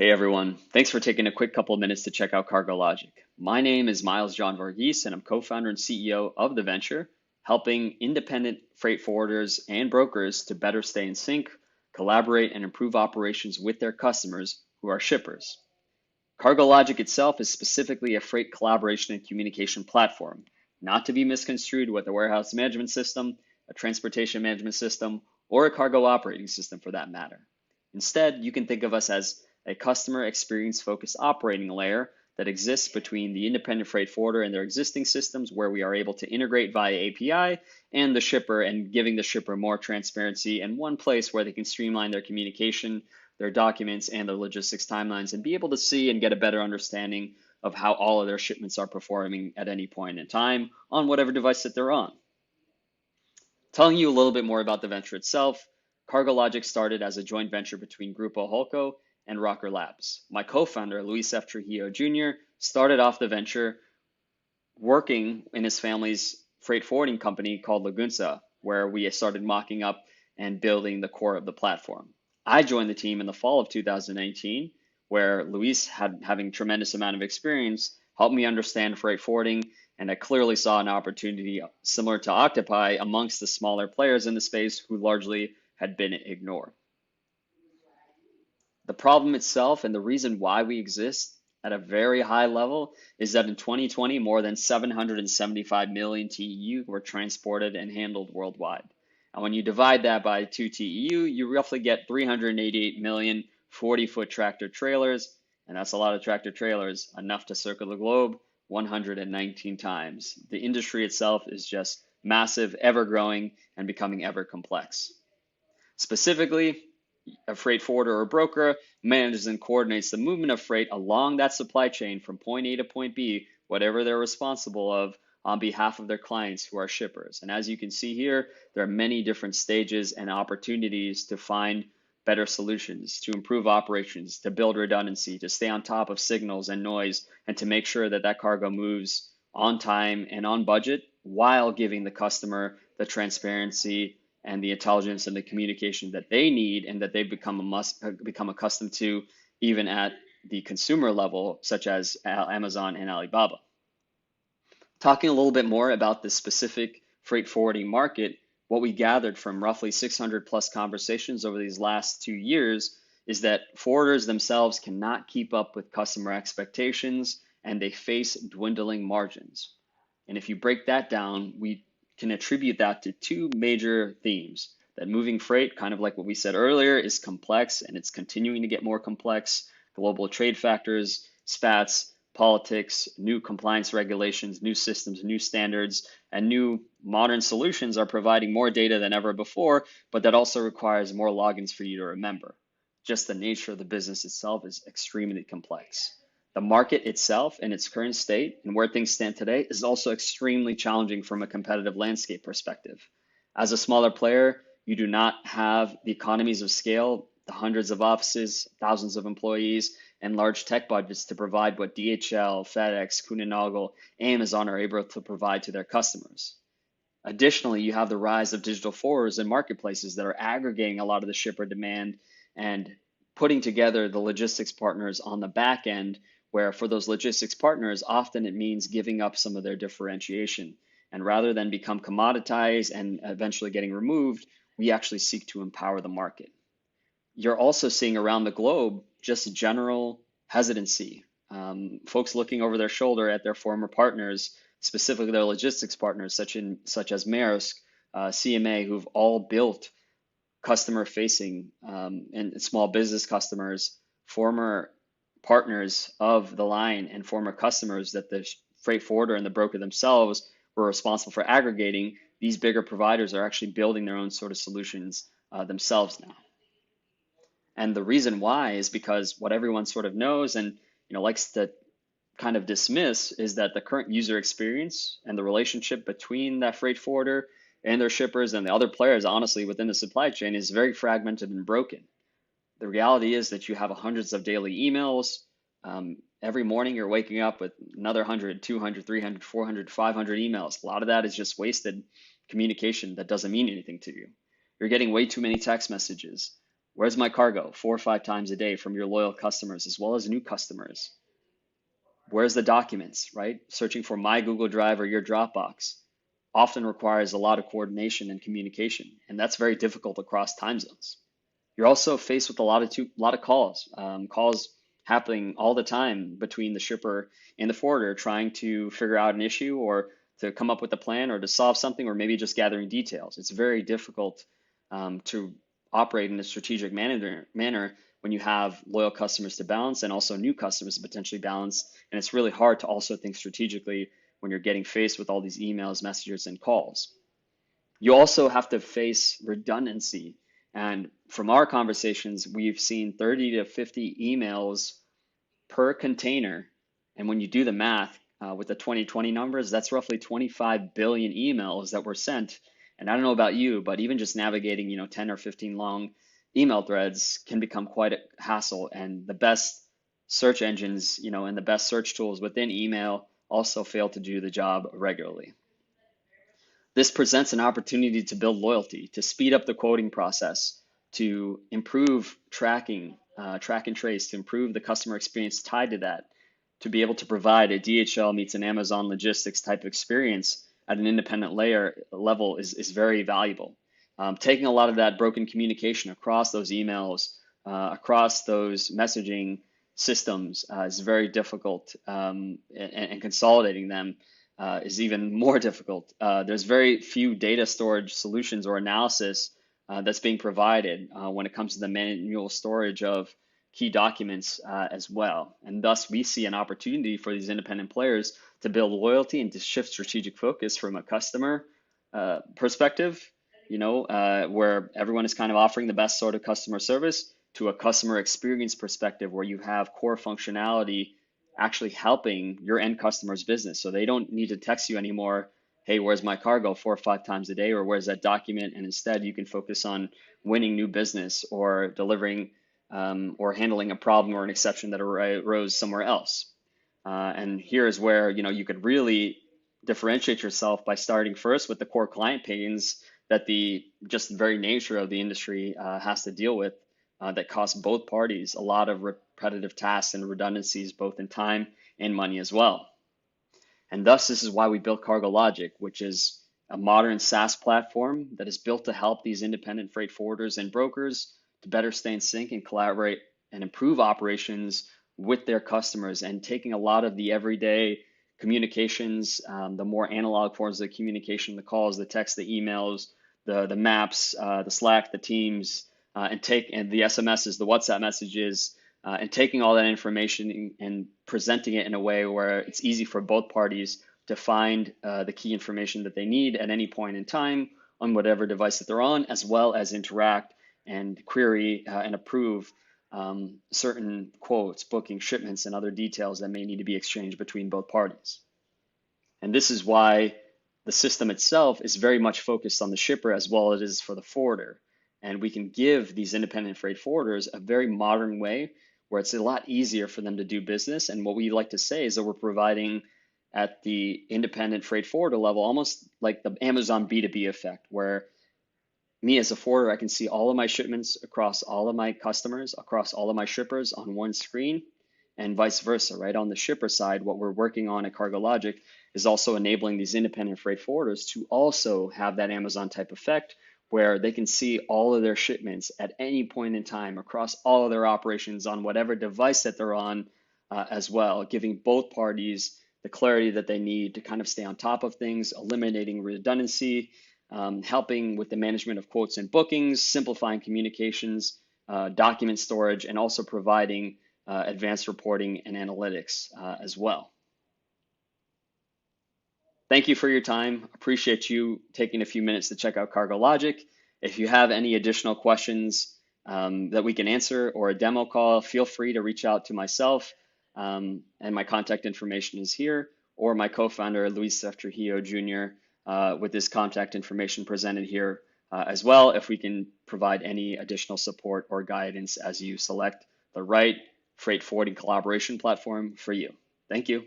Hey everyone, thanks for taking a quick couple of minutes to check out Cargologik. My name is Miles John Varghese, and I'm co-founder and CEO of the venture, helping independent freight forwarders and brokers to better stay in sync, collaborate, and improve operations with their customers who are shippers. Cargologik itself is specifically a freight collaboration and communication platform, not to be misconstrued with a warehouse management system, a transportation management system, or a cargo operating system for that matter. Instead, you can think of us as a customer experience focused operating layer that exists between the independent freight forwarder and their existing systems, where we are able to integrate via API, and the shipper, and giving the shipper more transparency in one place where they can streamline their communication, their documents, and their logistics timelines, and be able to see and get a better understanding of how all of their shipments are performing at any point in time on whatever device that they're on. Telling you a little bit more about the venture itself, Cargologik started as a joint venture between Grupo Holco and Rocker Labs. My co-founder, Luis F. Trujillo Jr., started off the venture working in his family's freight forwarding company called Lagunsa, where we started mocking up and building the core of the platform. I joined the team in the fall of 2019, where Luis, having a tremendous amount of experience, helped me understand freight forwarding, and I clearly saw an opportunity similar to Octopi amongst the smaller players in the space who largely had been ignored. The problem itself and the reason why we exist at a very high level is that in 2020, more than 775 million TEU were transported and handled worldwide. And when you divide that by 2 TEU, you roughly get 388 million 40-foot tractor trailers, and that's a lot of tractor trailers, enough to circle the globe 119 times. The industry itself is just massive, ever growing, and becoming ever complex. Specifically, a freight forwarder or broker manages and coordinates the movement of freight along that supply chain from point A to point B, whatever they're responsible of, on behalf of their clients who are shippers. And as you can see here, there are many different stages and opportunities to find better solutions, to improve operations, to build redundancy, to stay on top of signals and noise, and to make sure that that cargo moves on time and on budget while giving the customer the transparency and the intelligence and the communication that they need and that they've become accustomed to, even at the consumer level, such as Amazon and Alibaba. Talking a little bit more about the specific freight forwarding market, what we gathered from roughly 600 plus conversations over these last 2 years is that forwarders themselves cannot keep up with customer expectations, and they face dwindling margins. And if you break that down, we can attribute that to two major themes. That moving freight, kind of like what we said earlier, is complex, and it's continuing to get more complex. Global trade factors, spats, politics, new compliance regulations, new systems, new standards, and new modern solutions are providing more data than ever before, but that also requires more logins for you to remember. Just the nature of the business itself is extremely complex. The market itself in its current state and where things stand today is also extremely challenging from a competitive landscape perspective. As a smaller player, you do not have the economies of scale, the hundreds of offices, thousands of employees, and large tech budgets to provide what DHL, FedEx, Kuehne+Nagel, Amazon are able to provide to their customers. Additionally, you have the rise of digital forwarders and marketplaces that are aggregating a lot of the shipper demand and putting together the logistics partners on the back end, where for those logistics partners, often it means giving up some of their differentiation. And rather than become commoditized and eventually getting removed, we actually seek to empower the market. You're also seeing around the globe just general hesitancy. Folks looking over their shoulder at their former partners, specifically their logistics partners, such as Maersk, CMA, who've all built customer-facing and small business customers, former partners of the line and former customers that the freight forwarder and the broker themselves were responsible for aggregating. These bigger providers are actually building their own sort of solutions themselves now. And the reason why is because what everyone sort of knows and likes to kind of dismiss is that the current user experience and the relationship between that freight forwarder and their shippers and the other players, honestly, within the supply chain is very fragmented and broken. The reality is that you have hundreds of daily emails. Every morning you're waking up with another 100, 200, 300, 400, 500 emails. A lot of that is just wasted communication that doesn't mean anything to you. You're getting way too many text messages. Where's my cargo? 4 or 5 times a day from your loyal customers as well as new customers. Where's the documents, right? Searching for my Google Drive or your Dropbox often requires a lot of coordination and communication, and that's very difficult across time zones. You're also faced with a lot of calls happening all the time between the shipper and the forwarder, trying to figure out an issue or to come up with a plan or to solve something, or maybe just gathering details. It's very difficult to operate in a strategic manner when you have loyal customers to balance and also new customers to potentially balance. And it's really hard to also think strategically when you're getting faced with all these emails, messages, and calls. You also have to face redundancy. And from our conversations, we've seen 30 to 50 emails per container. And when you do the math with the 2020 numbers, that's roughly 25 billion emails that were sent. And I don't know about you, but even just navigating, 10 or 15 long email threads can become quite a hassle. And the best search engines, and the best search tools within email also fail to do the job regularly. This presents an opportunity to build loyalty, to speed up the quoting process, to improve tracking, track and trace, to improve the customer experience tied to that, to be able to provide a DHL meets an Amazon logistics type of experience at an independent level is very valuable. Taking a lot of that broken communication across those emails, across those messaging systems is very difficult, and consolidating them is even more difficult. There's very few data storage solutions or analysis that's being provided when it comes to the manual storage of key documents as well. And thus, we see an opportunity for these independent players to build loyalty and to shift strategic focus from a customer perspective, where everyone is kind of offering the best sort of customer service, to a customer experience perspective where you have core functionality actually helping your end customer's business. So they don't need to text you anymore, hey, where's my cargo 4 or 5 times a day, or where's that document? And instead you can focus on winning new business or delivering or handling a problem or an exception that arose somewhere else. And here is where you could really differentiate yourself by starting first with the core client pains that the just very nature of the industry has to deal with, that cost both parties a lot of repetitive tasks and redundancies, both in time and money as well. And thus, this is why we built Cargologik, which is a modern SaaS platform that is built to help these independent freight forwarders and brokers to better stay in sync and collaborate and improve operations with their customers, and taking a lot of the everyday communications, the more analog forms of communication, the calls, the texts, the emails, the maps, the Slack, the Teams, and the SMSs, the WhatsApp messages, and taking all that information and presenting it in a way where it's easy for both parties to find the key information that they need at any point in time on whatever device that they're on, as well as interact and query and approve certain quotes, booking, shipments, and other details that may need to be exchanged between both parties. And this is why the system itself is very much focused on the shipper as well as it is for the forwarder. And we can give these independent freight forwarders a very modern way where it's a lot easier for them to do business. And what we like to say is that we're providing at the independent freight forwarder level, almost like the Amazon B2B effect, where me as a forwarder, I can see all of my shipments across all of my customers, across all of my shippers on one screen, and vice versa, right? On the shipper side, what we're working on at Cargologik is also enabling these independent freight forwarders to also have that Amazon type effect, where they can see all of their shipments at any point in time across all of their operations on whatever device that they're on as well, giving both parties the clarity that they need to kind of stay on top of things, eliminating redundancy, helping with the management of quotes and bookings, simplifying communications, document storage, and also providing advanced reporting and analytics as well. Thank you for your time. Appreciate you taking a few minutes to check out Cargologik. If you have any additional questions that we can answer or a demo call, feel free to reach out to myself, and my contact information is here, or my co-founder, Luis F. Trujillo Jr., with his contact information presented here as well, if we can provide any additional support or guidance as you select the right freight forwarding collaboration platform for you. Thank you.